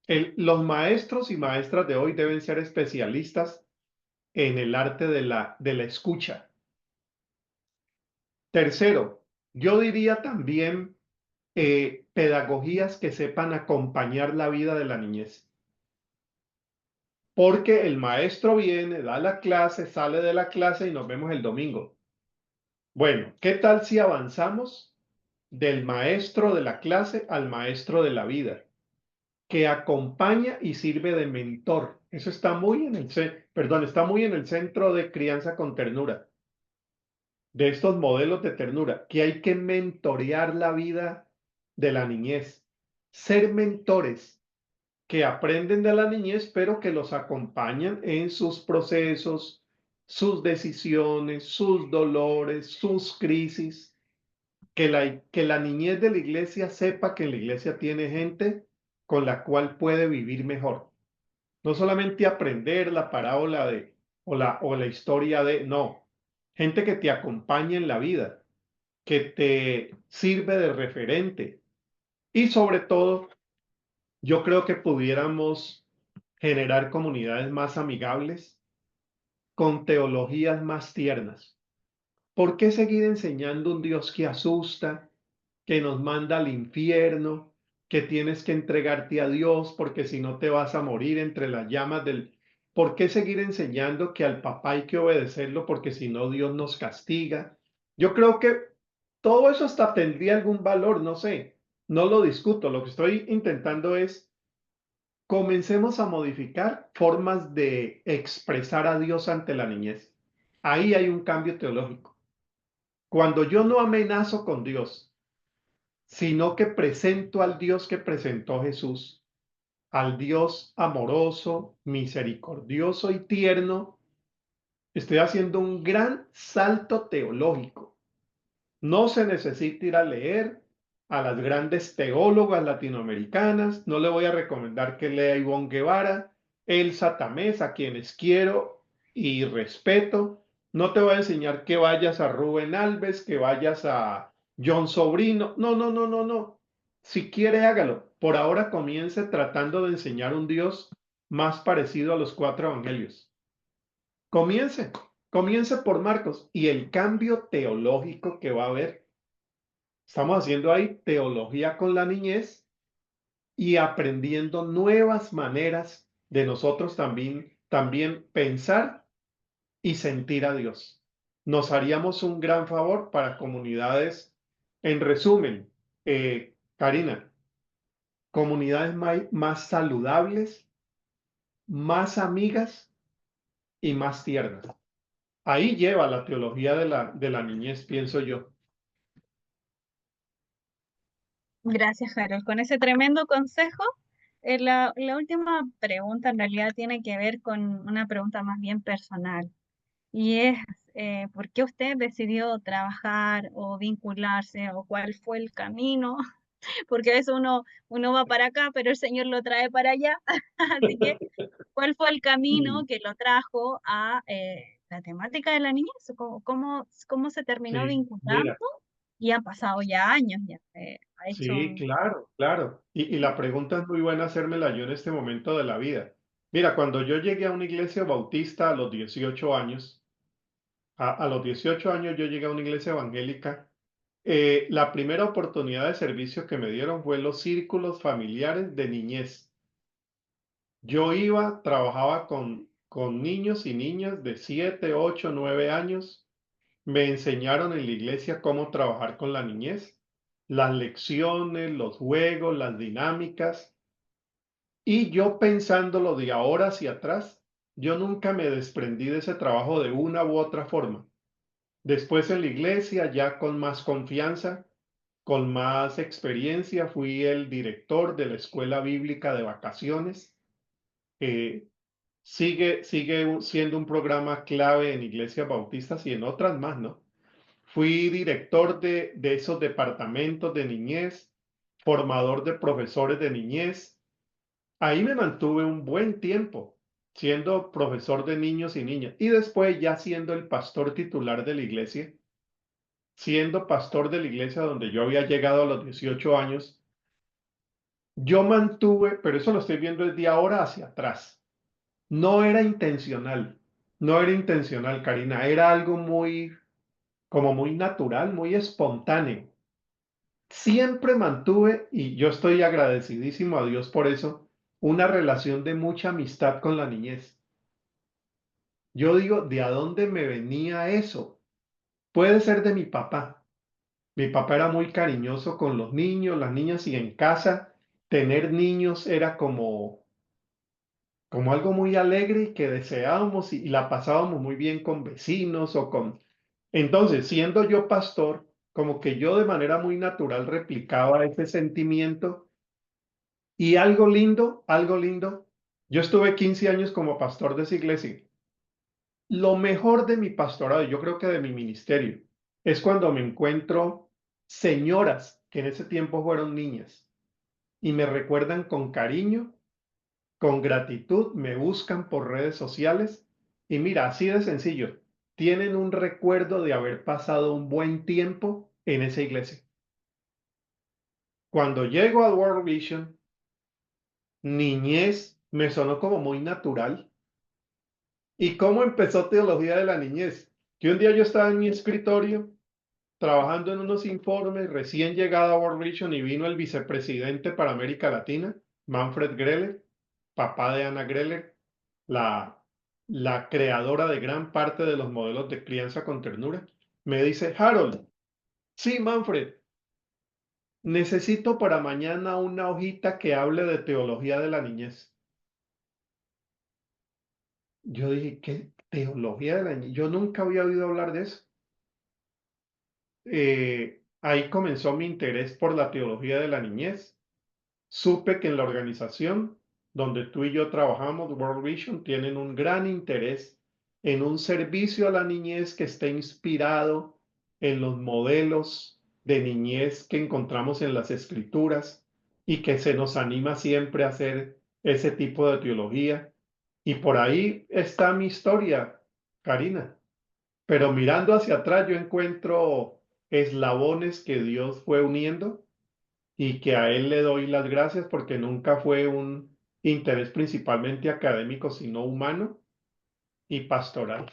Speaker 2: Los maestros y maestras de hoy deben ser especialistas en el arte de la escucha. Tercero, yo diría también pedagogías que sepan acompañar la vida de la niñez. Porque el maestro viene, da la clase, sale de la clase y nos vemos el domingo. Bueno, ¿qué tal si avanzamos del maestro de la clase al maestro de la vida, que acompaña y sirve de mentor? Eso está muy en está muy en el centro de crianza con ternura, de estos modelos de ternura, que hay que mentorear la vida de la niñez, ser mentores que aprenden de la niñez, pero que los acompañan en sus procesos, sus decisiones, sus dolores, sus crisis, que la niñez de la iglesia sepa que en la iglesia tiene gente con la cual puede vivir mejor. No solamente aprender la parábola de o la historia de, no, gente que te acompaña en la vida, que te sirve de referente. Y sobre todo, yo creo que pudiéramos generar comunidades más amigables, con teologías más tiernas. ¿Por qué seguir enseñando un Dios que asusta que nos manda al infierno, que tienes que entregarte a Dios porque si no te vas a morir entre las llamas del... ¿Por qué seguir enseñando que al papá hay que obedecerlo porque si no Dios nos castiga? Yo creo que todo eso hasta tendría algún valor, no sé, no lo discuto. Lo que estoy intentando es comencemos a modificar formas de expresar a Dios ante la niñez. Ahí hay un cambio teológico. Cuando yo no amenazo con Dios, sino que presento al Dios que presentó Jesús, al Dios amoroso, misericordioso y tierno, estoy haciendo un gran salto teológico. No se necesita ir a leer a las grandes teólogas latinoamericanas. No le voy a recomendar que lea a Ivonne Guevara, Elsa Tamés, a quienes quiero y respeto. No te voy a enseñar que vayas a Rubén Alves, que vayas a John Sobrino. No, no, no, no, no. Si quiere, hágalo. Por ahora comience tratando de enseñar un Dios más parecido a los cuatro evangelios. Comience, comience por Marcos y el cambio teológico que va a haber. Estamos haciendo ahí teología con la niñez y aprendiendo nuevas maneras de nosotros también pensar y sentir a Dios. Nos haríamos un gran favor para comunidades. En resumen, Karina, comunidades más saludables, más amigas y más tiernas. Ahí lleva la teología de la niñez, pienso yo.
Speaker 1: Gracias, Harold. Con ese tremendo consejo, la última pregunta en realidad tiene que ver con una pregunta más bien personal. Y es, ¿por qué usted decidió trabajar o vincularse o cuál fue el camino? Porque a veces uno va para acá, pero el Señor lo trae para allá. Así que, ¿cuál fue el camino que lo trajo a la temática de la niñez? ¿Cómo se terminó
Speaker 2: Sí,
Speaker 1: vinculando?
Speaker 2: mira,
Speaker 1: Y han pasado ya años, ya ha hecho
Speaker 2: sí,
Speaker 1: un...
Speaker 2: claro, claro. Y la pregunta es muy buena hacérmela yo en este momento de la vida. Mira, cuando yo llegué a una iglesia bautista a los 18 años, a los 18 años yo llegué a una iglesia evangélica, la primera oportunidad de servicio que me dieron fue los círculos familiares de niñez. Yo iba, trabajaba con niños y niñas de 7, 8, 9 años. Me enseñaron en la iglesia cómo trabajar con la niñez, las lecciones, los juegos, las dinámicas. Y yo pensándolo de ahora hacia atrás, yo nunca me desprendí de ese trabajo de una u otra forma. Después en la iglesia, ya con más confianza, con más experiencia, fui el director de la escuela bíblica de vacaciones. Eh, sigue siendo un programa clave en iglesias bautistas y en otras más, ¿no? Fui director de esos departamentos de niñez, formador de profesores de niñez. Ahí me mantuve un buen tiempo siendo profesor de niños y niñas y después ya siendo el pastor titular de la iglesia, siendo pastor de la iglesia donde yo había llegado a los 18 años, yo mantuve, pero eso lo estoy viendo desde ahora hacia atrás. No era intencional, no era intencional, Karina, era algo como muy natural, muy espontáneo. Siempre mantuve, y yo estoy agradecidísimo a Dios por eso, una relación de mucha amistad con la niñez. Yo digo, ¿de a dónde me venía eso? Puede ser de mi papá. Mi papá era muy cariñoso con los niños, las niñas, y en casa tener niños era como algo muy alegre y que deseábamos y la pasábamos muy bien con vecinos o con... Entonces, siendo yo pastor, como que yo de manera muy natural replicaba ese sentimiento. Y algo lindo, yo estuve 15 años como pastor de esa iglesia. Lo mejor de mi pastorado, yo creo que de mi ministerio, es cuando me encuentro señoras que en ese tiempo fueron niñas y me recuerdan con cariño, con gratitud, me buscan por redes sociales y mira, así de sencillo, tienen un recuerdo de haber pasado un buen tiempo en esa iglesia. Cuando llego a World Vision, niñez me sonó como muy natural. ¿Y cómo empezó teología de la niñez? Que un día yo estaba en mi escritorio trabajando en unos informes, recién llegado a World Vision, y vino el vicepresidente para América Latina, Manfred Greller, papá de Ana Greller, la, la creadora de gran parte de los modelos de crianza con ternura. Me dice, Harold, sí, Manfred, necesito para mañana una hojita que hable de teología de la niñez. Yo dije, ¿qué teología de la niñez? Yo nunca había oído hablar de eso. Ahí comenzó mi interés por la teología de la niñez. Supe que en la organización donde tú y yo trabajamos, World Vision, tienen un gran interés en un servicio a la niñez que esté inspirado en los modelos de niñez que encontramos en las escrituras y que se nos anima siempre a hacer ese tipo de teología. Y por ahí está mi historia, Karina. Pero mirando hacia atrás, yo encuentro eslabones que Dios fue uniendo y que a él le doy las gracias porque nunca fue un interés principalmente académico, sino humano y pastoral.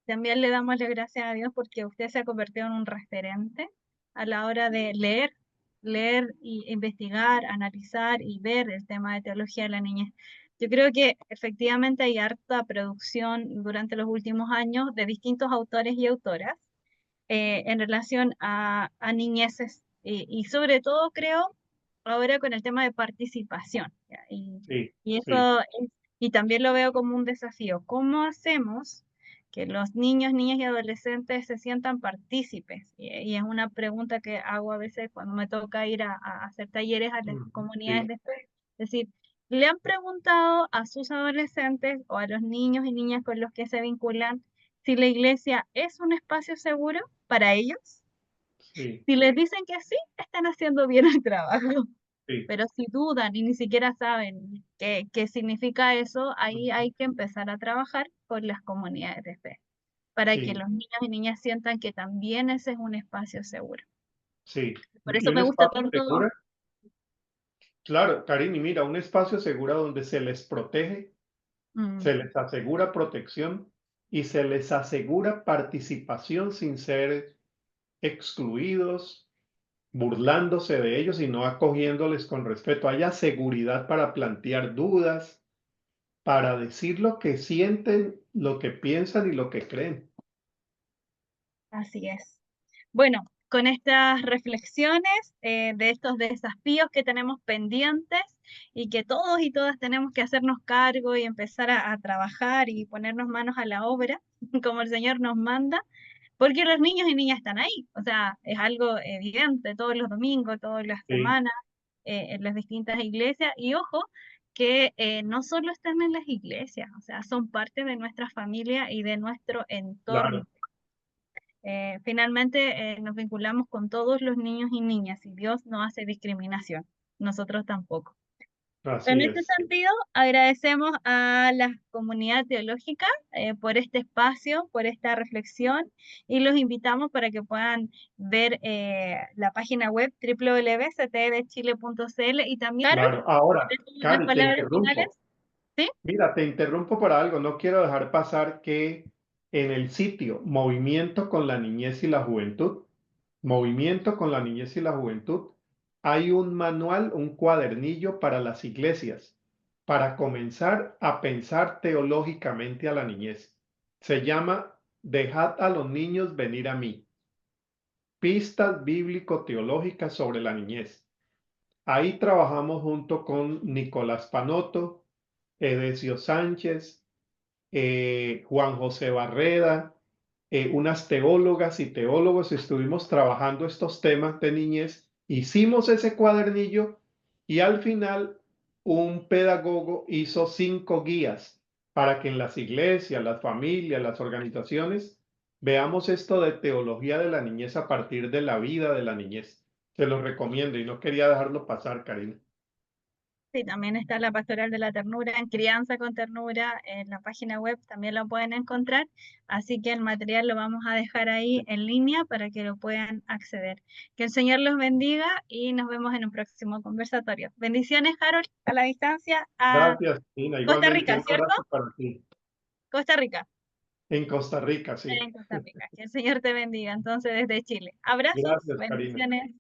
Speaker 1: También le damos las gracias a Dios porque usted se ha convertido en un referente a la hora de leer y investigar, analizar y ver el tema de teología de la niñez. Yo creo que efectivamente hay harta producción durante los últimos años de distintos autores y autoras en relación a niñeces y sobre todo creo ahora con el tema de participación. ¿Ya?
Speaker 2: Sí,
Speaker 1: Y
Speaker 2: sí,
Speaker 1: eso y también lo veo como un desafío. ¿Cómo hacemos que los niños, niñas y adolescentes se sientan partícipes? Y es una pregunta que hago a veces cuando me toca ir a hacer talleres a las comunidades
Speaker 2: sí,
Speaker 1: de fe. Es decir, ¿le han preguntado a sus adolescentes o a los niños y niñas con los que se vinculan si la iglesia es un espacio seguro para ellos?
Speaker 2: sí,
Speaker 1: Si les dicen que sí, están haciendo bien el trabajo.
Speaker 2: sí,
Speaker 1: Pero si dudan y ni siquiera saben qué significa eso, ahí hay que empezar a trabajar con las comunidades de fe, para que
Speaker 2: sí,
Speaker 1: los niños y niñas sientan que también ese es un espacio seguro.
Speaker 2: sí.
Speaker 1: Por
Speaker 2: Y
Speaker 1: eso
Speaker 2: un
Speaker 1: me gusta
Speaker 2: espacio
Speaker 1: tanto.
Speaker 2: seguro, claro, Karin, y mira, un espacio seguro donde se les protege,
Speaker 1: Mm,
Speaker 2: se les asegura protección y se les asegura participación sin ser excluidos, burlándose de ellos, sino acogiéndoles con respeto. Haya seguridad para plantear dudas, para decir lo que sienten, lo que piensan y lo que creen.
Speaker 1: así es. Bueno, con estas reflexiones de estos desafíos que tenemos pendientes y que todos y todas tenemos que hacernos cargo y empezar a trabajar y ponernos manos a la obra, como el Señor nos manda, porque los niños y niñas están ahí. O sea, es algo evidente todos los domingos, todas las
Speaker 2: Sí,
Speaker 1: semanas, en las distintas iglesias. Y ojo, que no solo están en las iglesias, o sea, son parte de nuestra familia y de nuestro entorno.
Speaker 2: claro,
Speaker 1: Finalmente nos vinculamos con todos los niños y niñas y Dios no hace discriminación, nosotros tampoco. En
Speaker 2: así
Speaker 1: este
Speaker 2: es.
Speaker 1: sentido, agradecemos a la comunidad teológica por este espacio, por esta reflexión y los invitamos para que puedan ver la página web www.ctvchile.cl y también, claro,
Speaker 2: Claro. Ahora,
Speaker 1: las
Speaker 2: Cari, te
Speaker 1: palabras finales,
Speaker 2: interrumpo.
Speaker 1: ¿sí?
Speaker 2: Mira, te interrumpo por algo. No quiero dejar pasar que en el sitio Movimiento con la Niñez y la Juventud, Movimiento con la Niñez y la Juventud, hay un manual, un cuadernillo para las iglesias, para comenzar a pensar teológicamente a la niñez. Se llama Dejad a los niños venir a mí. Pistas bíblico-teológicas sobre la niñez. Ahí trabajamos junto con Nicolás Panoto, Edesio Sánchez, Juan José Barreda, unas teólogas y teólogos. Estuvimos trabajando estos temas de niñez, hicimos ese cuadernillo y al final un pedagogo hizo 5 guías para que en las iglesias, las familias, las organizaciones veamos esto de teología de la niñez a partir de la vida de la niñez. Se los recomiendo y no quería dejarlo pasar, Karina.
Speaker 1: Sí, también está la Pastoral de la Ternura en Crianza con Ternura, en la página web también lo pueden encontrar, así que el material lo vamos a dejar ahí en línea para que lo puedan acceder. Que el Señor los bendiga y nos vemos en un próximo conversatorio. Bendiciones, Harold, a la distancia, a
Speaker 2: Gracias, Karina.
Speaker 1: Costa
Speaker 2: Igualmente,
Speaker 1: Rica,
Speaker 2: un
Speaker 1: ¿cierto?
Speaker 2: abrazo para ti.
Speaker 1: Costa Rica.
Speaker 2: En Costa Rica, sí.
Speaker 1: en Costa Rica. Que el Señor te bendiga, entonces, desde Chile. Abrazos,
Speaker 2: Gracias, Karina.
Speaker 1: bendiciones.